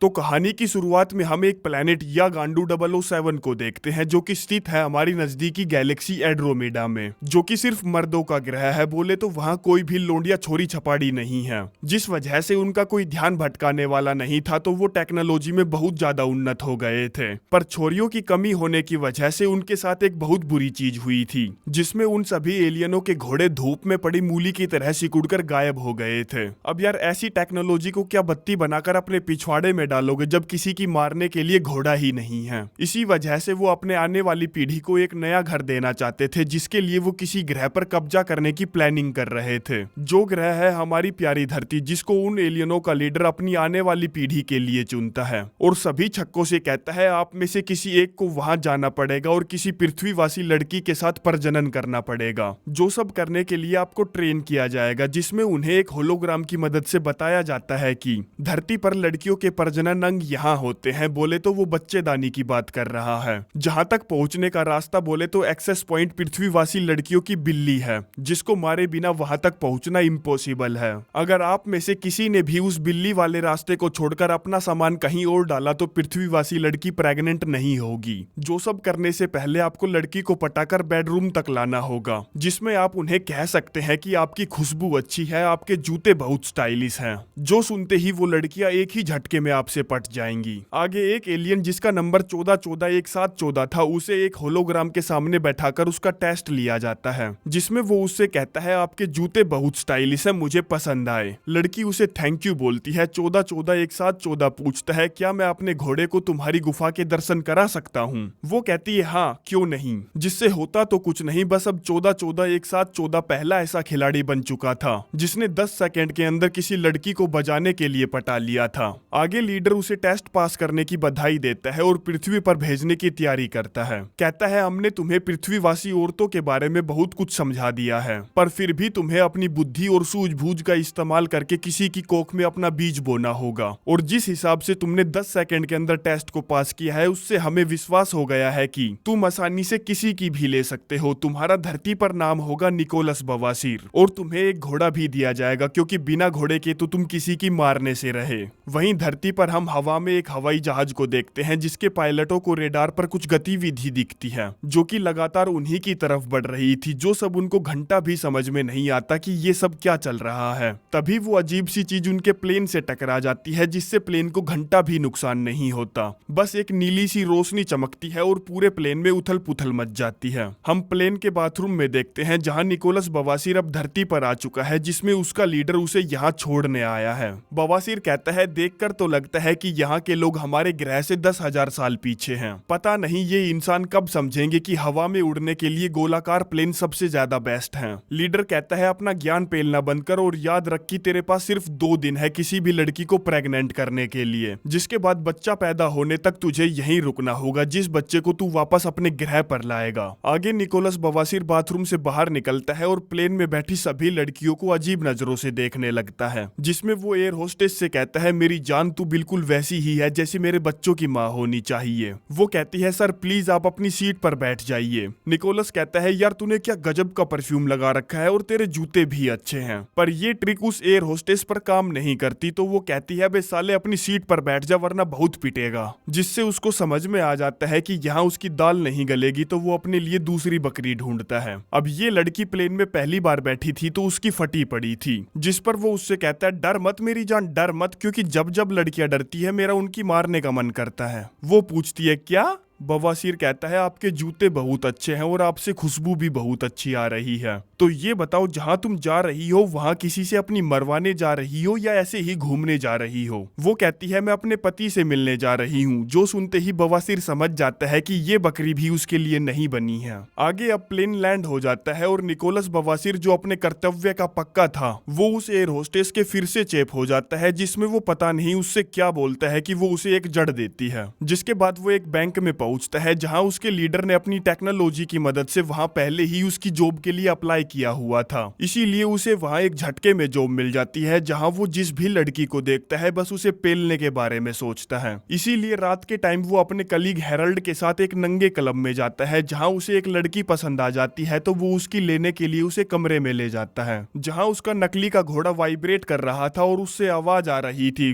तो कहानी की शुरुआत में हम एक प्लेनेट या गांडू 007 को देखते हैं जो कि स्थित है हमारी नजदीकी गैलेक्सी एड्रोमेडा में, जो कि सिर्फ मर्दों का ग्रह है। बोले तो वहाँ कोई भी लोंडिया छोरी छपाड़ी नहीं है, जिस वजह से उनका कोई ध्यान भटकाने वाला नहीं था। तो वो टेक्नोलॉजी में बहुत ज्यादा उन्नत हो गए थे, पर छोरियों की कमी होने की वजह से उनके साथ एक बहुत बुरी चीज हुई थी, जिसमें उन सभी एलियनों के घोड़े धूप में पड़ी मूली की तरह सिकुड़कर गायब हो गए थे। अब यार ऐसी टेक्नोलॉजी को क्या बत्ती बनाकर अपने पिछवाड़े में डालोगे जब किसी की मारने के लिए घोड़ा ही नहीं है। इसी वजह से वो अपने आने वाली पीढ़ी को एक नया घर देना चाहते थे, जिसके लिए वो किसी ग्रह पर कब्जा करने की प्लानिंग कर रहे थे, जो ग्रह है हमारी प्यारी धरती, जिसको उन एलियनों का लीडर अपनी आने वाली पीढ़ी के लिए चुनता है और सभी छक्कों से कहता है आप में से किसी एक को वहां जाना पड़ेगा और किसी पृथ्वीवासी लड़की के साथ प्रजनन करना पड़ेगा, जो सब करने के लिए आपको ट्रेन किया जाएगा, जिसमें उन्हें एक होलोग्राम की मदद से बताया जाता है कि धरती पर लड़कियों के प्रजनन अंग यहाँ होते हैं। बोले तो वो बच्चेदानी की बात कर रहा है। जहां तक पहुंचने का रास्ता बोले तो एक्सेस पॉइंट पृथ्वीवासी लड़कियों की बिल्ली है, जिसको मारे बिना वहां तक पहुंचना इम्पॉसिबल है। अगर आप में से किसी ने भी उस बिल्ली वाले रास्ते को छोड़कर अपना सामान कहीं और डाला तो पृथ्वीवासी लड़की प्रेग्नेंट नहीं होगी। जो सब करने से पहले आपको लड़की को पटाकर बेडरूम तक लाना होगा, जिसमें आप उन्हें कह सकते हैं कि आपकी खुशबू अच्छी है, आपके जूते बहुत स्टाइलिश हैं। जो सुनते ही वो लड़कियां एक ही झटके में आपसे पट जाएंगी। आगे एक एलियन जिसका नंबर 14141714 था, उसे एक होलोग्राम के सामने बैठाकर उसका टेस्ट लिया जाता है, जिसमें वो उससे कहता है आपके जूते बहुत स्टाइलिश है, मुझे पसंद आए। लड़की उसे थैंक यू बोलती है। 14141714 पूछता है क्या मैं अपने घोड़े को तुम्हारी गुफा के दर्शन करा सकता हूँ? वो कहती है हाँ क्यों नहीं, जिससे होता तो कुछ नहीं, बस अब 14141714 पहला ऐसा खिलाड़ी बन चुका था जिसने 10 सेकंड के अंदर किसी लड़की को बजाने के लिए पटा लिया था। आगे लीडर उसे टेस्ट पास करने की बधाई देता है और पृथ्वी पर भेजने की तैयारी करता है। कहता है हमने तुम्हें पृथ्वीवासी औरतों के बारे में बहुत कुछ समझा दिया है, पर फिर भी तुम्हें अपनी बुद्धि और सूझबूझ का इस्तेमाल करके किसी की कोख में अपना बीज बोना होगा। और जिस हिसाब से तुमने 10 सेकंड के अंदर टेस्ट को पास किया है, उससे हमें विश्वास हो गया है कि तुम आसानी से किसी की भी ले सकते हो। तुम्हारा धरती पर नाम होगा निकोलस बवासीर और तुम्हें एक घोड़ा भी दिया जाएगा, क्योंकि बिना घोड़े के तो तुम किसी की मारने से रहे। वहीं धरती पर हम हवा में एक हवाई जहाज को देखते हैं, जिसके पायलटों को रेडार पर कुछ गतिविधि दिखती है, जो कि लगातार उन्हीं की तरफ बढ़ रही थी, जो सब उनको घंटा भी समझ में नहीं आता कि ये सब क्या चल रहा है। तभी वो अजीब सी चीज उनके प्लेन से टकरा जाती है, जिससे प्लेन को घंटा भी नुकसान नहीं होता, बस एक नीली सी रोशनी चमकती है और पूरे प्लेन में उथल पुथल मच जाती है। हम प्लेन के बाथरूम में देखते हैं जहां निकोलस बवासीर अब धरती पर आ चुका है, जिसमें उसका लीडर उसे यहाँ छोड़ने आया है। बवासीर कहता है देखकर तो लगता है कि यहाँ के लोग हमारे ग्रह से 10,000 साल पीछे हैं। पता नहीं ये इंसान कब समझेंगे कि हवा में उड़ने के लिए गोलाकार प्लेन सबसे ज्यादा बेस्ट हैं। लीडर कहता है अपना ज्ञान पेलना बंद कर और याद रख कि तेरे पास सिर्फ 2 दिन है किसी भी लड़की को प्रेग्नेंट करने के लिए, जिसके बाद बच्चा पैदा होने तक तुझे यहीं रुकना होगा, जिस बच्चे को तू वापस अपने ग्रह पर लाएगा। आगे निकोलस बवासीर बाथरूम से बाहर निकलता है और प्लेन में बैठी सभी लड़कियों को अजीब नजरों से देखने लगता है, जिसमें वो एयर होस्टेस से कहता है मेरी जान तू बिल्कुल वैसी ही है जैसी मेरे बच्चों की माँ होनी चाहिए। वो कहती है सर प्लीज आप अपनी सीट पर बैठ जाइए। निकोलस कहता है यार तूने क्या गजब का परफ्यूम लगा रखा है और तेरे जूते भी अच्छे हैं, पर ये ट्रिक उस एयर होस्टेस पर काम नहीं करती। तो वो कहती है बे साले अपनी सीट पर बैठ जा वरना बहुत पिटेगा, जिससे उसको समझ में आ जाता है कि यहाँ उसकी दाल नहीं गलेगी। तो वो अपने लिए दूसरी बकरी ढूंढता है। अब ये लड़की प्लेन में पहली बार बैठी थी तो उसकी फटी पड़ी थी, जिस पर वो उससे कहता है डर मत मेरी जान, डर मत, क्योंकि जब जब लड़कियां डरती है मेरा उनकी मारने का मन करता है। वो पूछती है क्या? बवासीर कहता है आपके जूते बहुत अच्छे हैं और आपसे खुशबू भी बहुत अच्छी आ रही है। तो ये बताओ जहाँ तुम जा रही हो वहाँ किसी से अपनी मरवाने जा रही हो या ऐसे ही घूमने जा रही हो? वो कहती है मैं अपने पति से मिलने जा रही हूँ। जो सुनते ही बवासीर समझ जाता है कि ये बकरी भी उसके लिए नहीं बनी है। आगे अब प्लेन लैंड हो जाता है और निकोलस बवासीर जो अपने कर्तव्य का पक्का था वो उस एयर होस्टेस के फिर से चेप हो जाता है, जिसमें वो पता नहीं उससे क्या बोलता है कि वो उसे एक जड़ देती है। जिसके बाद वो एक बैंक में पहुंचता है जहां उसके लीडर ने अपनी टेक्नोलॉजी की मदद से वहां पहले ही उसकी जॉब के लिए अप्लाई किया हुआ था, इसीलिए उसे वहां एक झटके में जॉब मिल जाती है, जहां वो जिस भी लड़की को देखता है बस उसे पेलने के बारे में सोचता है। इसीलिए रात के टाइम वो अपने कलीग हेरल्ड के साथ एक नंगे क्लब में जाता है, जहां उसे एक लड़की पसंद आ जाती है। तो वो उसकी लेने के लिए उसे कमरे में ले जाता है, जहां उसका नकली का घोड़ा वाइब्रेट कर रहा था और उससे आवाज आ रही थी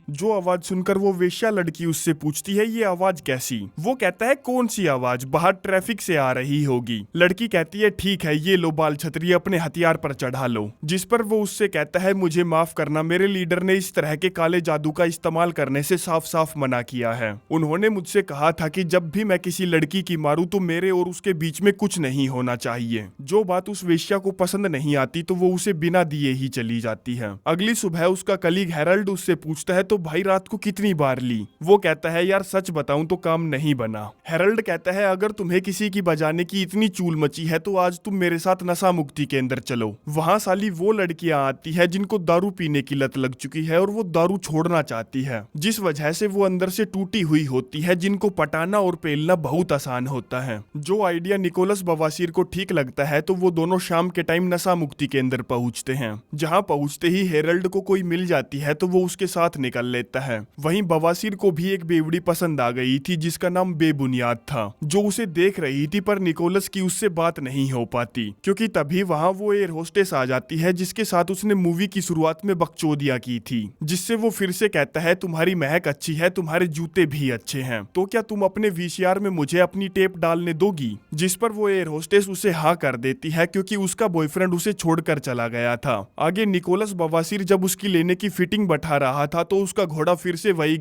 जो आवाज सुनकर वो वेश्या लड़की उससे पूछती है ये आवाज कैसी। वो कहता है कौन सी आवाज, बाहर ट्रैफिक से आ रही होगी। लड़की कहती है ठीक है ये लो बाल छतरी अपने हथियार पर चढ़ा लो। जिस पर वो उससे कहता है मुझे माफ करना, मेरे लीडर ने इस तरह के काले जादू का इस्तेमाल करने से साफ साफ मना किया है। उन्होंने मुझसे कहा था कि जब भी मैं किसी लड़की की मारूं तो मेरे और उसके बीच में कुछ नहीं होना चाहिए। जो बात उस वेश्या को पसंद नहीं आती तो वो उसे बिना दिए ही चली जाती है। अगली सुबह उसका कलीग हेरल्ड उससे पूछता है तो भाई रात को कितनी बार ली। वो कहता है यार सच बताऊं तो काम नहीं बना। हेरल्ड कहता है अगर तुम्हें किसी की बजाने की इतनी चूल मची है तो आज तुम मेरे साथ नशा मुक्ति केंद्र चलो। वहां साली वो लड़कियां आती है जिनको दारू पीने की लत लग चुकी है और वो दारू छोड़ना चाहती है, जिस वजह से वो अंदर से टूटी हुई होती है, जिनको पटाना और पेलना बहुत आसान होता है। जो आइडिया निकोलस बवासीर को ठीक लगता है तो वो दोनों शाम के टाइम नशा मुक्ति केंद्र पहुंचते हैं। जहां पहुंचते ही हेरल्ड को कोई मिल जाती है तो वो उसके साथ निकल लेता है। वहीं बवासीर को भी एक बेवड़ी पसंद आ गई थी जिसका नाम बेबुनियाद था, जो उसे देख रही थी, पर निकोलस की उससे बात नहीं हो पाती क्योंकि तभी वहां वो एयर होस्टेस आ जाती है जिसके साथ उसने मूवी की शुरुआत में बकचोदिया की थी, जिससे वो फिर से कहता है तुम्हारी महक अच्छी है, तुम्हारे जूते भी अच्छे हैं, तो क्या तुम अपने वीसीआर में मुझे अपनी टेप डालने दोगी। जिस पर वो एयर होस्टेस उसे हाँ कर देती है क्योंकि उसका बॉयफ्रेंड उसे छोड़कर चला गया था। आगे निकोलस बवासीर जब उसकी लेने की फिटिंग बैठा रहा था तो उसका घोड़ा फिर से वही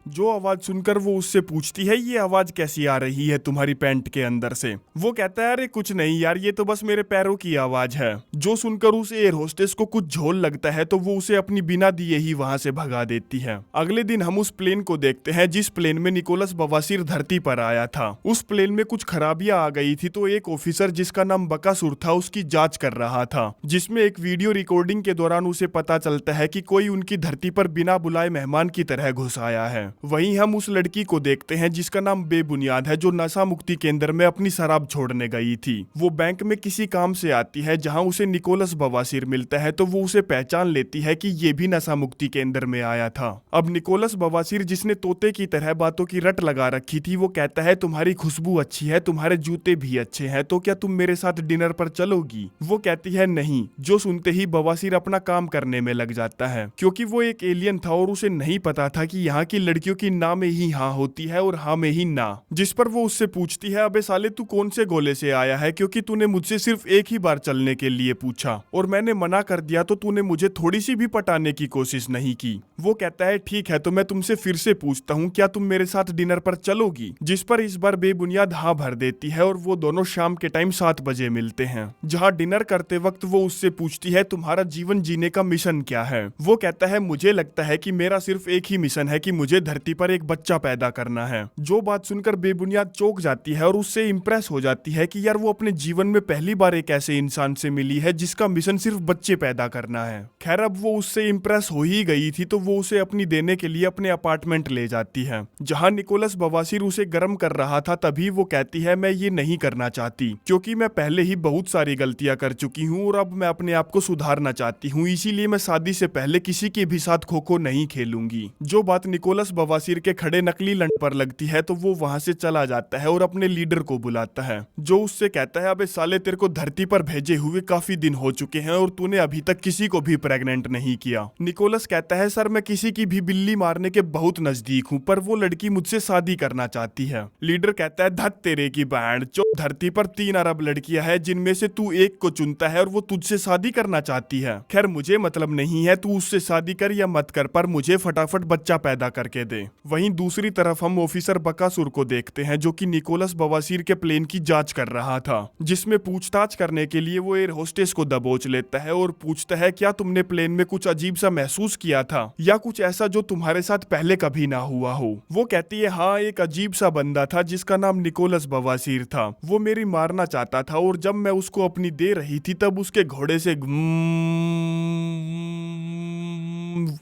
जो आवाज सुनकर वो उससे पूछती है ये आवाज कैसी आ रही है तुम्हारी पैंट के अंदर से। वो कहता है अरे कुछ नहीं यार ये तो बस मेरे पैरों की आवाज है। जो सुनकर उस एयर होस्टेस को कुछ झोल लगता है तो वो उसे अपनी बिना दिए ही वहां से भगा देती है। अगले दिन हम उस प्लेन को देखते हैं जिस प्लेन में निकोलस बवासीर धरती पर आया था। उस प्लेन में कुछ खराबियां आ गई थी तो एक ऑफिसर जिसका नाम बकासुर था उसकी जांच कर रहा था, जिसमें एक वीडियो रिकॉर्डिंग के दौरान उसे पता चलता है कि कोई उनकी धरती पर बिना बुलाए मेहमान की तरह घुस आया है। वहीं हम उस लड़की को देखते हैं जिसका नाम बेबुनियाद है, जो नशा मुक्ति केंद्र में अपनी शराब छोड़ने गई थी। वो बैंक में किसी काम से आती है जहां उसे निकोलस बवासीर मिलता है तो वो उसे पहचान लेती है कि ये भी नशा मुक्ति केंद्र में आया था। अब निकोलस बवासीर जिसने तोते की तरह बातों की रट लगा रखी थी वो कहता है तुम्हारी खुशबू अच्छी है, तुम्हारे जूते भी अच्छे हैं, तो क्या तुम मेरे साथ डिनर पर चलोगी। वो कहती है नहीं। जो सुनते ही बवासीर अपना काम करने में लग जाता है क्योंकि वो एक एलियन था और उसे नहीं पता था कि यहाँ की लड़कियों की ना में ही हाँ होती है और हाँ में ही ना। जिस पर वो उससे पूछती है अबे साले तू कौन से गोले से आया है, क्योंकि तूने मुझसे सिर्फ एक ही बार चलने के लिए पूछा और मैंने मना कर दिया तो तूने मुझे थोड़ी सी भी पटाने की कोशिश नहीं की। वो कहता है ठीक है तो मैं तुमसे फिर से पूछता हूँ क्या तुम मेरे साथ डिनर पर चलोगी। जिस पर इस बार बेबुनियाद हाँ भर देती है और वो दोनों शाम के टाइम 7 बजे मिलते हैं। जहाँ डिनर करते वक्त वो उससे पूछती है तुम्हारा जीवन जीने का मिशन क्या है। वो कहता है मुझे लगता है कि मेरा सिर्फ एक ही मिशन है कि मुझे धरती पर एक बच्चा पैदा करना है। जो बात सुनकर बेबुनियाद चौंक जाती है और उससे इंप्रेस हो जाती है कि यार वो अपने जीवन में पहली बार एक ऐसे इंसान से मिली है जिसका मिशन सिर्फ बच्चे पैदा करना है। खैर अब वो उससे इंप्रेस हो ही गई थी तो वो उसे अपनी देने के लिए अपने अपार्टमेंट ले जाती है। जहां निकोलस बवासीर उसे गर्म कर रहा था तभी वो कहती है मैं ये नहीं करना चाहती क्योंकि मैं पहले ही बहुत सारी गलतियां कर चुकी हूँ और अब मैं अपने आप को सुधारना चाहती हूँ, इसीलिए मैं शादी से पहले किसी के भी साथ खो खो नहीं खेलूंगी। जो बात निकोलस बवासीर के खड़े नकली लंड पर लगती है तो वो वहां से चला जाता है और अपने लीडर को बुलाता है, जो उससे कहता है अबे साले तेरे को धरती पर भेजे हुए काफी दिन हो चुके हैं और तूने अभी तक किसी को भी प्रेग्नेंट नहीं किया। निकोलस कहता है सर मैं किसी की भी बिल्ली मारने के बहुत नजदीक हूँ पर वो लड़की मुझसे शादी करना चाहती है। लीडर कहता है धत तेरे की बहन जो धरती पर 3 अरब लड़कियां हैं जिनमें से तू एक को चुनता है और वो तुझसे शादी करना चाहती है। खैर मुझे मतलब नहीं है तू उससे शादी कर या मत कर, पर मुझे फटाफट बच्चा पैदा करके दे। वहीं दूसरी तरफ हम ऑफिसर बकासुर को देखते हैं जो कि निकोलस बवासीर के प्लेन की जांच कर रहा था, जिसमें पूछताछ करने के लिए वो एयर होस्टेस को दबोच लेता है और पूछता है क्या तुमने प्लेन में कुछ अजीब सा महसूस किया था या कुछ ऐसा जो तुम्हारे साथ पहले कभी ना हुआ हो। वो कहती है हाँ एक अजीब सा बंदा था जिसका नाम निकोलस बवासीर था, वो मेरी मारना चाहता था और जब मैं उसको अपनी दे रही थी तब उसके घोड़े से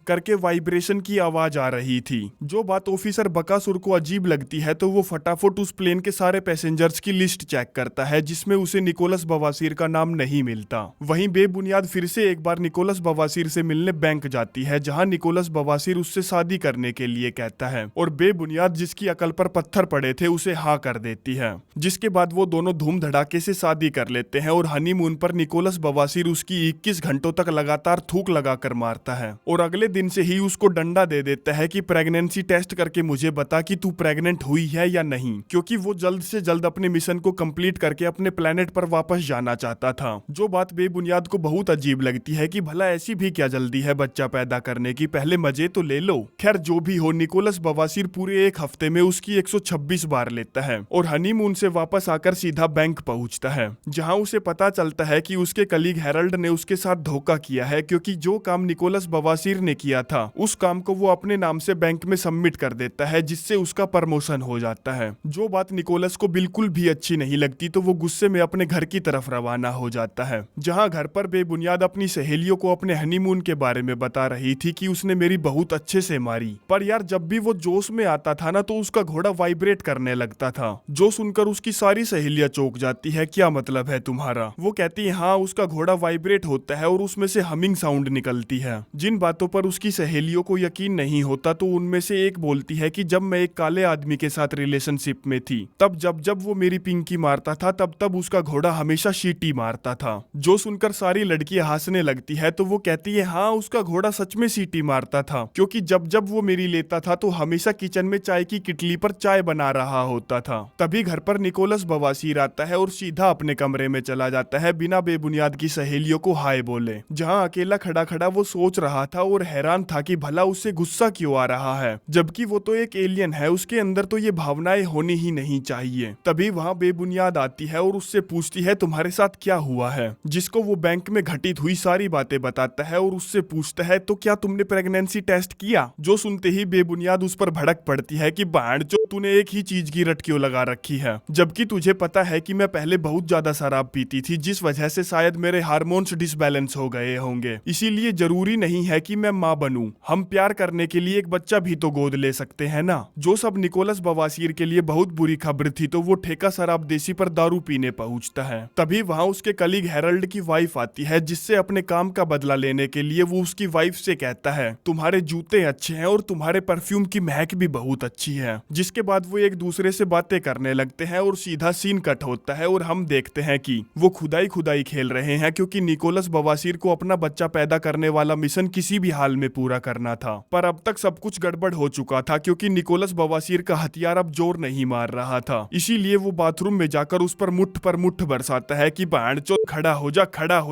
करके वाइब्रेशन की आवाज आ रही थी। जो बात ऑफिसर बकासुर को अजीब लगती है तो वो फटाफट उस प्लेन के सारे पैसेंजर्स की लिस्ट चेक करता है, जिसमें उसे निकोलस बवासीर का नाम नहीं मिलता। वहीं बेबुनियाद फिर से एक बार निकोलस बवासीर से मिलने बैंक जाती है, जहां निकोलस बवासीर उससे शादी करने के लिए कहता है और बेबुनियाद जिसकी अकल पर पत्थर पड़े थे उसे हाँ कर देती है। जिसके बाद वो दोनों धूम धड़ाके से शादी कर लेते हैं और हनीमून पर निकोलस बवासीर उसकी 21 घंटों तक लगातार थूक लगाकर मारता है और अगले दिन से ही उसको डंडा दे देता है कि प्रेगनेंसी टेस्ट करके मुझे बता कि तू प्रेग्नेंट हुई है या नहीं, क्योंकि वो जल्द से जल्द अपने मिशन को कंप्लीट करके अपने प्लेनेट पर वापस जाना चाहता था। जो बात बेबुनियाद को बहुत अजीब लगती है कि भला ऐसी भी क्या जल्दी है बच्चा पैदा करने की, पहले मजे तो ले लो। खैर जो भी हो, निकोलस बवासीर पूरे एक हफ्ते में उसकी 126 बार लेता है और हनीमून से वापस आकर सीधा बैंक पहुंचता है, जहां उसे पता चलता है कि उसके कलीग हेरल्ड ने उसके साथ धोखा किया है, क्योंकि जो काम निकोलस बवासीर ने किया था उस काम को वो अपने नाम से बैंक में सबमिट कर देता है, जिससे उसका प्रमोशन हो जाता है। जो बात निकोलस को बिल्कुल भी अच्छी नहीं लगती तो वो गुस्से में अपने घर की तरफ रवाना हो जाता है, जहां घर पर बेबुनियाद अपनी सहेलियों को अपने हनीमून के बारे में बता रही थी कि उसने मेरी बहुत अच्छे से मारी, पर यार जब भी वो जोश में आता था ना तो उसका घोड़ा वाइब्रेट करने लगता था। जो सुनकर उसकी सारी सहेलियां चौंक जाती है, क्या मतलब है तुम्हारा? वो कहती है हाँ, उसका घोड़ा वाइब्रेट होता है और उसमें से हमिंग साउंड निकलती है। जिन बातों पर उसकी सहेलियों को यकीन नहीं होता तो उनमें से एक बोलती है कि जब मैं एक काले आदमी के साथ रिलेशनशिप में थी तब जब वो मेरी पिंकी मारता था तब उसका घोड़ा हमेशा शीटी मारता था। जो सुनकर सारी लड़कियां हंसने लगती है तो वो कहती है हाँ, उसका घोड़ा सच में सीटी मारता था, क्योंकि जब वो मेरी लेता था तो हमेशा किचन में चाय की किटली पर चाय बना रहा होता था। तभी घर पर निकोलस बवासीर आता है और सीधा अपने कमरे में चला जाता है बिना बेबुनियाद की सहेलियों को हाय बोले, जहां अकेला खड़ा खड़ा वो सोच रहा था और हैरान था कि भला उससे गुस्सा क्यों आ रहा है, जबकि वो तो एक एलियन है, उसके अंदर तो ये भावनाएं होनी ही नहीं चाहिए। तभी वहां बेबुनियाद आती है और उससे पूछती है तुम्हारे साथ क्या हुआ है, जिसको वो बैंक में घटित हुई सारी बातें बताता है और उससे पूछता है तो क्या तुमने प्रेगनेंसी टेस्ट किया? जो सुनते ही बेबुनियाद उस पर भड़क पड़ती है कि भांडचोद तूने एक ही चीज की रट क्यों लगा रखी है, जबकि तुझे पता है कि मैं पहले बहुत ज्यादा शराब पीती थी, जिस वजह से शायद मेरे हार्मोन्स डिसबैलेंस हो गए होंगे, इसीलिए जरूरी नहीं है कि मैं माँ बनूं, हम प्यार करने के लिए एक बच्चा भी तो गोद ले सकते हैं ना। जो सब निकोलस बवासीर के लिए बहुत बुरी खबर थी तो वो ठेका शराब देसी पर दारू पीने पहुंचता है। तभी वहां उसके कलीग हेरल्ड की वाइफ आती है, जिससे अपने काम का बदला लेने के लिए वो उसकी वाइफ से कहता है तुम्हारे जूते अच्छे हैं और तुम्हारे परफ्यूम की महक भी बहुत अच्छी है। जिसके बाद वो एक दूसरे से बातें करने लगते हैं और सीधा सीन कट होता है और हम देखते हैं कि वो खुदाई खेल रहे हैं, क्योंकि निकोलस बवासीर को अपना बच्चा पैदा करने वाला मिशन किसी भी हाल में पूरा करना था, पर अब तक सब कुछ गड़बड़ हो चुका था, क्योंकि निकोलस बवासीर का हथियार अब जोर नहीं मार रहा था। इसीलिए वो बाथरूम में जाकर उस पर मुट्ठ बरसाता है कि भांडचोद खड़ा हो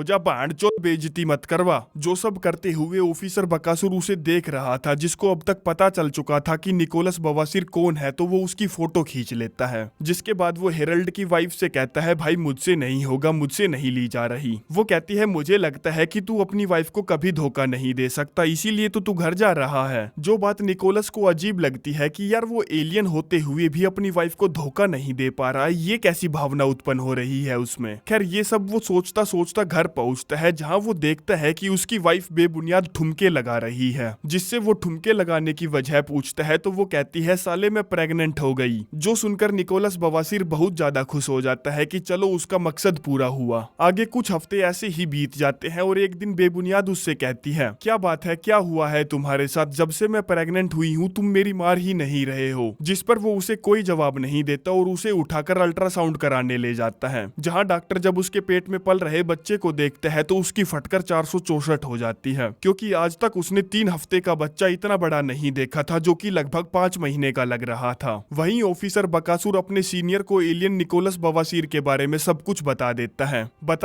जा भांडचोद, बेइज्जती मत करवा। जो सब करते हुए ऑफिसर बकासुर उसे देख रहा था, जिसको अब तक पता चल चुका था कि निकोलस बवासीर कौन है, तो वो उसकी फोटो खींच लेता है। जिसके बाद वो हेरल्ड की वाइफ से कहता है भाई मुझसे नहीं होगा, मुझसे नहीं ली जा रही। वो कहती है मुझे लगता है कि तू अपनी वाइफ को कभी धोखा नहीं दे सकता, इसीलिए तो तू घर जा रहा है। जो बात निकोलस को अजीब लगती है कि यार वो एलियन होते हुए भी अपनी वाइफ को धोखा नहीं दे पा रहा है, ये कैसी भावना उत्पन्न हो रही है उसमें। खैर ये सब वो सोचता सोचता घर पहुंचता है, जहां वो देखता है कि उसकी वाइफ बेबुनियाद ठुमके लगा रही है। जिससे वो ठुमके लगाने की वजह पूछता है तो वो कहती है साले मैं प्रेग्नेंट हो गई। जो सुनकर निकोलस बवासीर बहुत ज्यादा खुश हो जाता है कि चलो उसका मकसद पूरा हुआ। आगे कुछ हफ्ते ऐसे ही बीत जाते हैं और एक दिन बेबुनियाद उससे कहती है क्या बात है, क्या हुआ है तुम्हारे साथ, जब से मैं प्रेग्नेंट हुई हूँ तुम मेरी मार ही नहीं रहे हो। जिस पर वो उसे कोई जवाब नहीं देता और उसे उठाकर अल्ट्रासाउंड कराने ले जाता है, जहाँ डॉक्टर जब उसके पेट में पल रहे बच्चे को देखता है तो उसकी फटकर 464 हो जाती है, क्योंकि आज तक उसने 3 हफ्ते का बच्चा इतना बड़ा नहीं देखा था, जो कि लगभग 5 महीने का लग रहा था। वहीं ऑफिसर बकासुर अपने सीनियर को एलियन निकोलस बवासीर के बारे में सब कुछ बता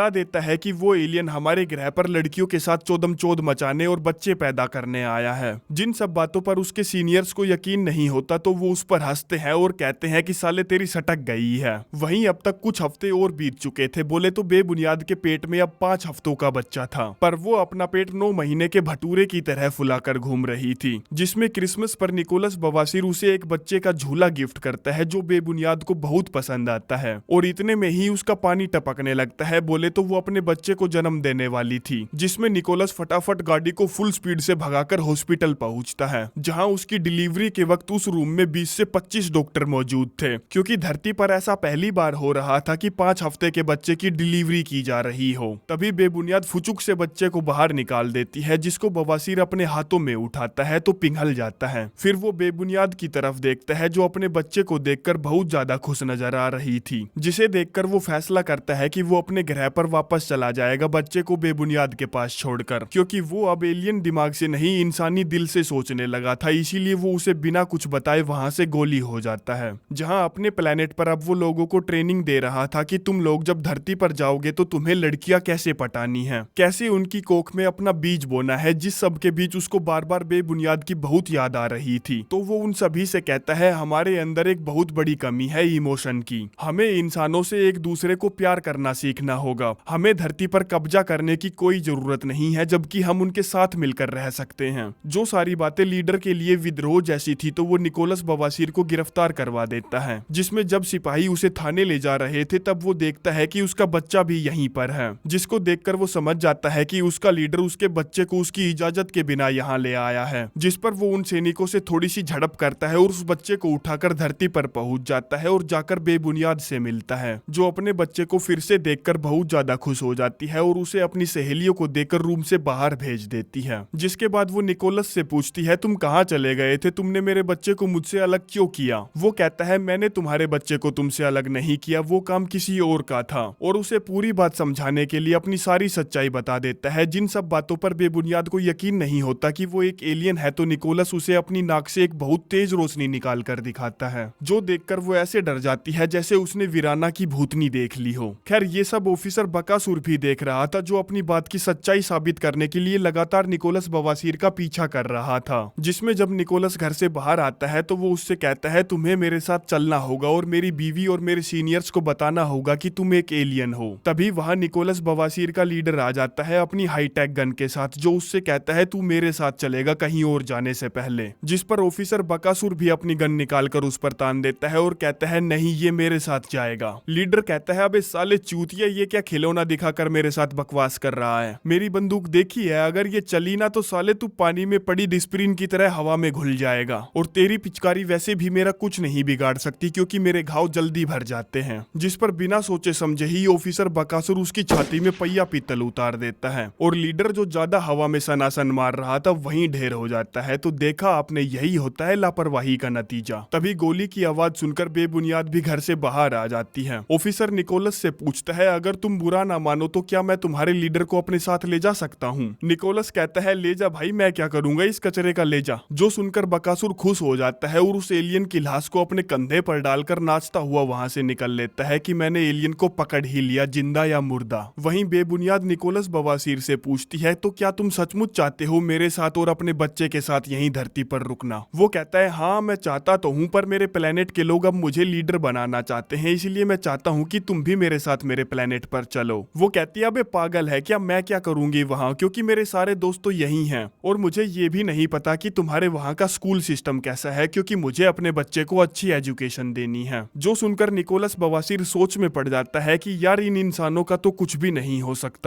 देता है कि वो एलियन हमारे ग्रह पर लड़कियों के साथ चोदम मचाने और बच्चे पैदा करने आया है। जिन सब बातों पर उसके सीनियर्स को यकीन नहीं होता तो वो उस पर हंसते हैं और कहते हैं कि साले तेरी सटक गई है। वहीं अब तक कुछ हफ्ते और बीत चुके थे, बोले तो बेबुनियाद के पेट में अब 5 हफ्तों का बच्चा था, पर वो अपना पेट 9 महीने के भटूरे की तरह फुलाकर घूम रही थी। जिसमें क्रिसमस पर निकोलस बवासीर उसे एक बच्चे का झूला गिफ्ट करता है जो बेबुनियाद को बहुत पसंद आता है, और इतने में ही उसका पानी टपकने लगता है। बोले तो वो अपने बच्चे को जन्म देने वाली थी, जिसमें निकोलस फटाफट गाड़ी को फुल स्पीड से भगाकर हॉस्पिटल पहुंचता है, जहां उसकी डिलीवरी के वक्त उस रूम में 20 से 25 डॉक्टर मौजूद थे, क्योंकि धरती पर ऐसा पहली बार हो रहा था कि 5 हफ्ते के बच्चे की डिलीवरी की जा रही हो। तभी बेबुनियाद फुचुक से बच्चे को बाहर निकाल देती है, जिसको बवासीर अपने हाथों में उठाता है तो पिघल जाता है। फिर वो बेबुनियाद की तरफ देखता है जो अपने बच्चे को देखकर बहुत ज्यादा खुश नजर आ रही थी, जिसे देखकर वो फैसला करता है कि वो अपने ग्रह पर वापस चला जाएगा बच्चे को बेबुनियाद के पास छोड़कर, क्योंकि वो अब एलियन दिमाग से नहीं इंसानी दिल से सोचने लगा था। इसीलिए वो उसे बिना कुछ बताए वहां से गोली हो जाता है। जहां अपने प्लेनेट पर अब वो लोगों को ट्रेनिंग दे रहा था कि तुम लोग जब धरती पर जाओगे तो तुम्हें लड़कियां कैसे पटानी है, कैसे उनकी कोख में अपना बीज बोना है, जिस सब के बीच उसको बार बार बेबुनियाद की बहुत याद आ रही थी। तो वो उन सभी से कहता है हमारे अंदर एक बहुत बड़ी कमी है इमोशन की, हमें इंसानों से एक दूसरे को प्यार करना सीखना होगा, हमें धरती पर कब्जा करने की कोई जरूरत नहीं है, जबकि हम उनके साथ मिलकर रह सकते हैं। जो सारी बातें लीडर के लिए विद्रोह जैसी थी, तो वो निकोलस बवासीर को गिरफ्तार करवा देता है, जिसमें जब सिपाही उसे थाने ले जा रहे थे तब वो देखता है कि उसका बच्चा भी यहीं पर है, जिसको देखकर वो समझ जाता है कि उसका लीडर उसके बच्चे को उसकी इजाजत के बिना यहाँ ले आया है। जिस पर वो उन सैनिकों से थोड़ी सी झड़प करता है और उस बच्चे को उठाकर धरती पर पहुंच जाता है और जाकर बेबुनियाद से मिलता है, जो अपने बच्चे को फिर से देखकर बहुत ज्यादा खुश हो जाती है और उसे अपनी सहेलियों को देकर रूम से बाहर भेज देती है। जिसके बाद वो निकोलस से पूछती है तुम कहाँ चले गए थे, तुमने मेरे बच्चे को मुझसे अलग क्यों किया। वो कहता है मैंने तुम्हारे बच्चे को तुमसे अलग नहीं किया, वो काम किसी और का था, और उसे पूरी बात समझाने के लिए अपनी सारी सच्चाई बता देता है। जिन सब बातों पर बेबुनियाद को यकीन नहीं होता कि वो एक एलियन है, तो निकोलस उसे अपनी नाक से एक बहुत तेज रोशनी निकाल कर दिखाता है, जो देखकर वो ऐसे डर जाती है जैसे उसने वीराना की भूतनी देख ली हो। खैर ये सब ऑफिसर बकासुर भी देख रहा था, जो अपनी बात की सच्चाई साबित करने के लिए लगातार निकोलस बवासीर का पीछा कर रहा था। जिसमें जब निकोलस घर से बाहर आता है तो वो उससे कहता है तुम्हें मेरे साथ चलना होगा और मेरी बीवी और मेरे सीनियर्स को बताना होगा कि तुम एक एलियन हो। तभी वहां निकोलस बवासीर का लीडर आ जाता है अपनी हाईटेक गन के साथ, जो उससे कहता है तू मेरे साथ चलेगा कहीं और जाने से पहले। जिस पर ऑफिसर बकासुर भी अपनी गन निकाल कर उस पर तान देता है और कहता है नहीं ये मेरे साथ जाएगा। लीडर कहता है अबे साले चूतिया, ये क्या खिलौना दिखाकर मेरे साथ बकवास कर रहा है, मेरी बंदूक देखी है, अगर ये चली ना तो साले तू पानी में पड़ी डिस्प्रिन की तरह हवा में घुल जाएगा, और तेरी पिचकारी वैसे भी मेरा कुछ नहीं बिगाड़ सकती क्योंकि मेरे घाव जल्दी भर जाते हैं। जिस पर बिना सोचे समझे ही ऑफिसर बकासुर उसकी छाती में पहिया पीतल उतार देता है, और लीडर जो ज्यादा हवा में सनासन मार रहा था वहीं ढेर हो जाता है। तो देखा आपने, यही होता है लापरवाही का नतीजा। तभी गोली की आवाज सुनकर बेबुनियाद भी घर से बाहर आ जाती है। ऑफिसर निकोलस से पूछता है अगर तुम बुरा ना मानो तो क्या मैं तुम्हारे लीडर को अपने साथ ले जा सकता हूँ। निकोलस कहता है ले जा भाई, मैं क्या करूंगा इस कचरे का, ले जा। जो सुनकर बकासुर खुश हो जाता है और उस एलियन की लाश को अपने कंधे पर डालकर नाचता हुआ वहां से निकल लेता है कि मैंने एलियन को पकड़ ही लिया, जिंदा या मुर्दा। वहीं बेबुनियाद निकोलस बवासीर से पूछती है तो क्या तुम सचमुच चाहते हो मेरे साथ और अपने बच्चे के साथ यहीं धरती पर रुकना। वो कहता है हाँ मैं चाहता तो हूँ, पर मेरे प्लेनेट के लोग अब मुझे लीडर बनाना चाहते हैं, इसलिए मैं चाहता हूँ कि तुम भी मेरे साथ मेरे प्लेनेट पर चलो। वो कहती है अबे पागल है क्या, मैं क्या करूंगी वहाँ, क्योंकि मेरे सारे दोस्त तो यही हैं, और मुझे ये भी नहीं पता कि तुम्हारे वहाँ का स्कूल सिस्टम कैसा है, क्योंकि मुझे अपने बच्चे को अच्छी एजुकेशन देनी है। जो सुनकर निकोलस बवासीर सोच में पड़ जाता है कि यार इन इंसानों का तो कुछ भी नहीं हो सकता।